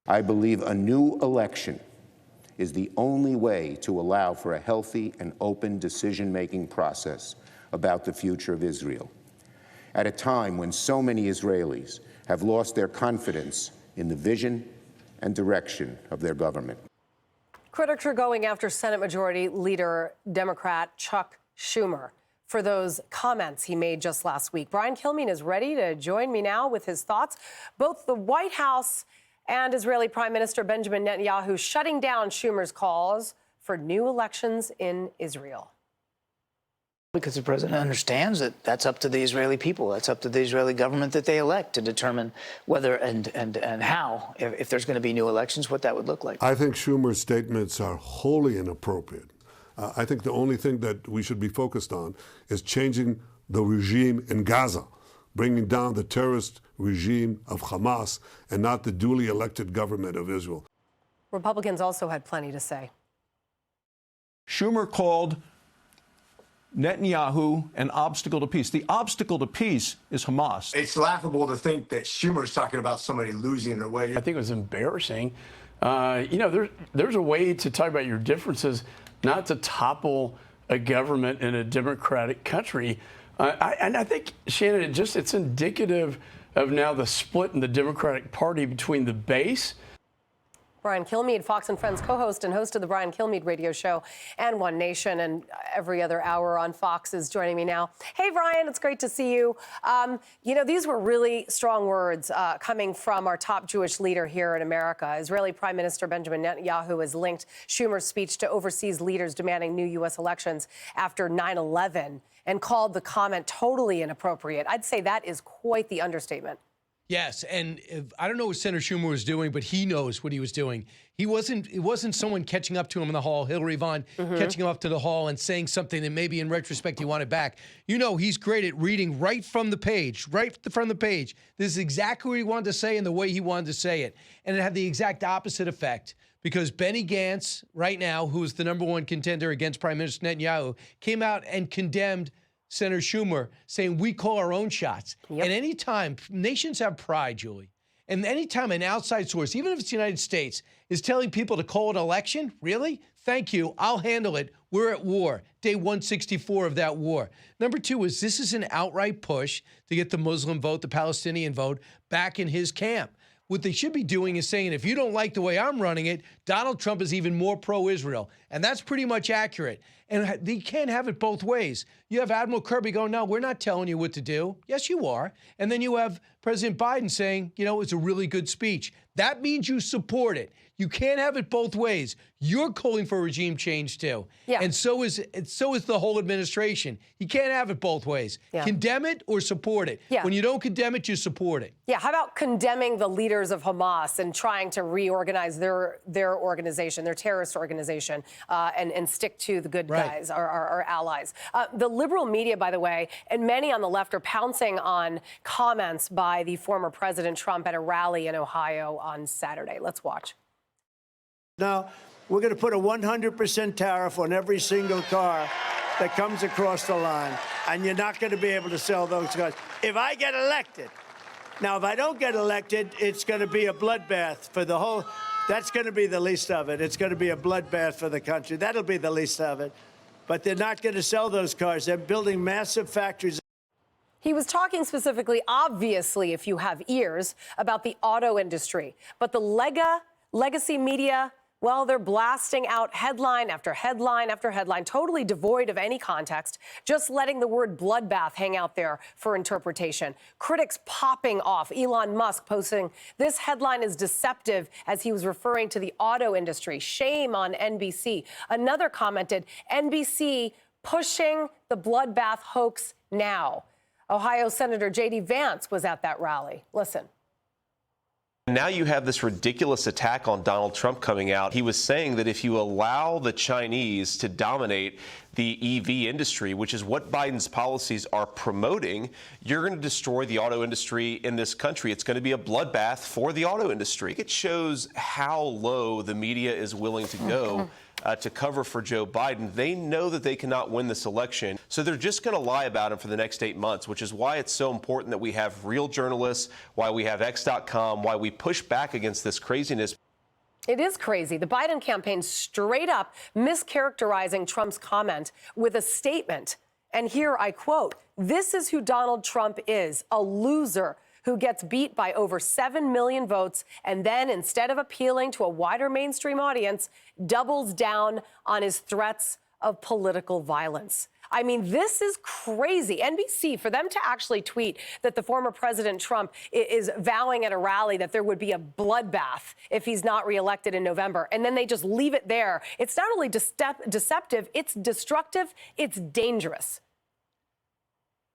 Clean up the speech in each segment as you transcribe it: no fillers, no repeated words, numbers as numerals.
I believe a new election is the only way to allow for a healthy and open decision-making process about the future of Israel, at a time when so many Israelis have lost their confidence in the vision and direction of their government. Critics are going after Senate Majority Leader Democrat Chuck Schumer for those comments he made just last week. Brian Kilmeade is ready to join me now with his thoughts. Both the White House and Israeli Prime Minister Benjamin Netanyahu shutting down Schumer's calls for new elections in Israel. Because the president understands that that's up to the Israeli people. That's up to the Israeli government that they elect to determine whether and how, if there's going to be new elections, what that would look like. I think Schumer's statements are wholly inappropriate. I think the only thing that we should be focused on is changing the regime in Gaza, bringing down the terrorist regime of Hamas and not the duly elected government of Israel. Republicans also had plenty to say. Schumer called Netanyahu an obstacle to peace. The obstacle to peace is Hamas. It's laughable to think that Schumer's talking about somebody losing their way. I think it was embarrassing. There's a way to talk about your differences, not to topple a government in a democratic country. And I think, Shannon, it's indicative of now the split in the Democratic Party between the base. Brian Kilmeade, Fox and Friends co-host and host of the Brian Kilmeade radio show and One Nation and every other hour on Fox, is joining me now. Hey, Brian, it's great to see you. These were really strong words coming from our top Jewish leader here in America. Israeli Prime Minister Benjamin Netanyahu has linked Schumer's speech to overseas leaders demanding new U.S. elections after 9/11 and called the comment totally inappropriate. I'd say that is quite the understatement. Yes, and I don't know what Senator Schumer was doing, but he knows what he was doing. It wasn't someone catching up to him in the hall, Hillary Vaughn catching him up to the hall and saying something that maybe in retrospect he wanted back. You know, he's great at reading right from the page. This is exactly what he wanted to say and the way he wanted to say it. And it had the exact opposite effect, because Benny Gantz, right now, who is the #1 contender against Prime Minister Netanyahu, came out and condemned Senator Schumer, saying we call our own shots. Yep. And any time, nations have pride, Julie. And any time an outside source, even if it's the United States, is telling people to call an election, really? Thank you. I'll handle it. We're at war. Day 164 of that war. Number two is this is an outright push to get the Muslim vote, the Palestinian vote, back in his camp. What they should be doing is saying, if you don't like the way I'm running it, Donald Trump is even more pro-Israel. And that's pretty much accurate. And they can't have it both ways. You have Admiral Kirby going, no, we're not telling you what to do. Yes, you are. And then you have President Biden saying, it's a really good speech. That means you support it. You can't have it both ways. You're calling for regime change, too. Yeah. And so is the whole administration. You can't have it both ways. Yeah. Condemn it or support it. Yeah. When you don't condemn it, you support it. Yeah, how about condemning the leaders of Hamas and trying to reorganize their organization, their terrorist organization, and stick to the good guys, our allies. The liberal media, by the way, and many on the left are pouncing on comments by the former President Trump at a rally in Ohio on Saturday. Let's watch. Now, we're going to put a 100% tariff on every single car that comes across the line, and you're not going to be able to sell those cars if I get elected. Now, if I don't get elected, it's going to be a bloodbath for the whole. That's going to be the least of it. It's going to be a bloodbath for the country. That'll be the least of it. But they're not going to sell those cars. They're building massive factories. He was talking specifically, obviously, if you have ears, about the auto industry. But the legacy media, well, they're blasting out headline after headline after headline, totally devoid of any context, just letting the word bloodbath hang out there for interpretation. Critics popping off. Elon Musk posting, this headline is deceptive, as he was referring to the auto industry. Shame on NBC. Another commented, NBC pushing the bloodbath hoax now. Ohio Senator J.D. Vance was at that rally. Listen. Now you have this ridiculous attack on Donald Trump coming out. He was saying that if you allow the Chinese to dominate the EV industry, which is what Biden's policies are promoting, you're going to destroy the auto industry in this country. It's going to be a bloodbath for the auto industry. It shows how low the media is willing to go to cover for Joe Biden. They know that they cannot win this election, so they're just going to lie about him for the next 8 months, which is why it's so important that we have real journalists, why we have X.com, why we push back against this craziness. It is crazy. The Biden campaign straight up mischaracterizing Trump's comment with a statement. And here I quote, "This is who Donald Trump is, a loser who gets beat by over 7 million votes and then, instead of appealing to a wider mainstream audience, doubles down on his threats of political violence." I mean, this is crazy. NBC, for them to actually tweet that the former President Trump is vowing at a rally that there would be a bloodbath if he's not reelected in November, and then they just leave it there. It's not only deceptive, it's destructive, it's dangerous.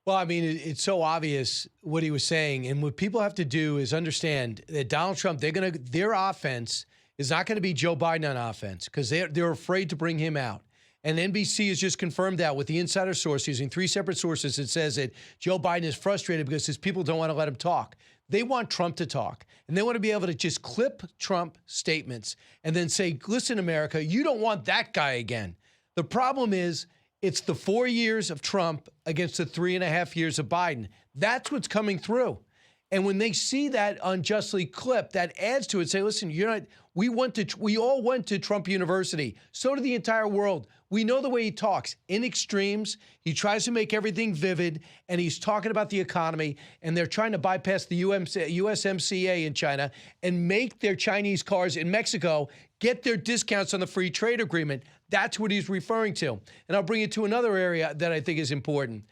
Well, I mean, it's so obvious what he was saying. And what people have to do is understand that Donald Trump, their offense is not going to be Joe Biden on offense because they're afraid to bring him out. And NBC has just confirmed that with the insider source using 3 separate sources. It says that Joe Biden is frustrated because his people don't want to let him talk. They want Trump to talk, and they want to be able to just clip Trump statements and then say, listen, America, you don't want that guy again. The problem is it's the 4 years of Trump against the 3.5 years of Biden. That's what's coming through. And when they see that unjustly clipped, that adds to it. Say, listen, we all went to Trump University. So did the entire world. We know the way he talks. In extremes, he tries to make everything vivid, and he's talking about the economy, and they're trying to bypass the USMCA in China and make their Chinese cars in Mexico get their discounts on the free trade agreement. That's what he's referring to. And I'll bring it to another area that I think is important.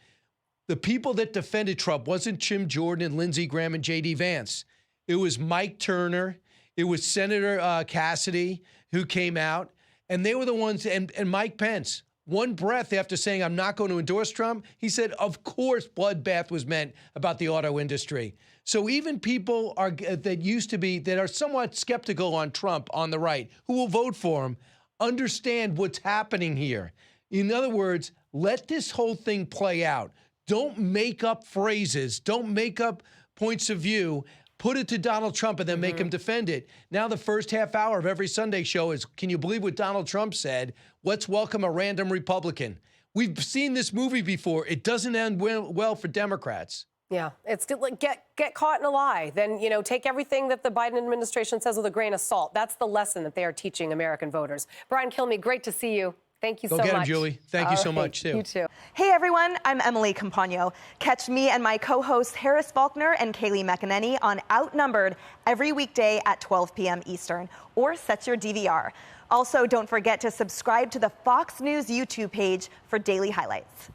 The people that defended Trump wasn't Jim Jordan and Lindsey Graham and J.D. Vance. It was Mike Turner. It was Senator Cassidy who came out. And they were the ones, and Mike Pence, one breath after saying, I'm not going to endorse Trump, he said, of course, bloodbath was meant about the auto industry. So even people that are somewhat skeptical on Trump on the right, who will vote for him, understand what's happening here. In other words, let this whole thing play out. Don't make up phrases. Don't make up points of view. Put it to Donald Trump and then make him defend it. Now the first half hour of every Sunday show is, can you believe what Donald Trump said? Let's welcome a random Republican. We've seen this movie before. It doesn't end well for Democrats. Yeah, it's still like get caught in a lie. Then, take everything that the Biden administration says with a grain of salt. That's the lesson that they are teaching American voters. Brian Kilmeade, great to see you. Thank you so much. Go get him, Julie. Thank you so much, too. You too. Hey, everyone. I'm Emily Campagno. Catch me and my co-hosts Harris Faulkner and Kaylee McEnany on Outnumbered every weekday at 12 p.m. Eastern, or set your DVR. Also, don't forget to subscribe to the Fox News YouTube page for daily highlights.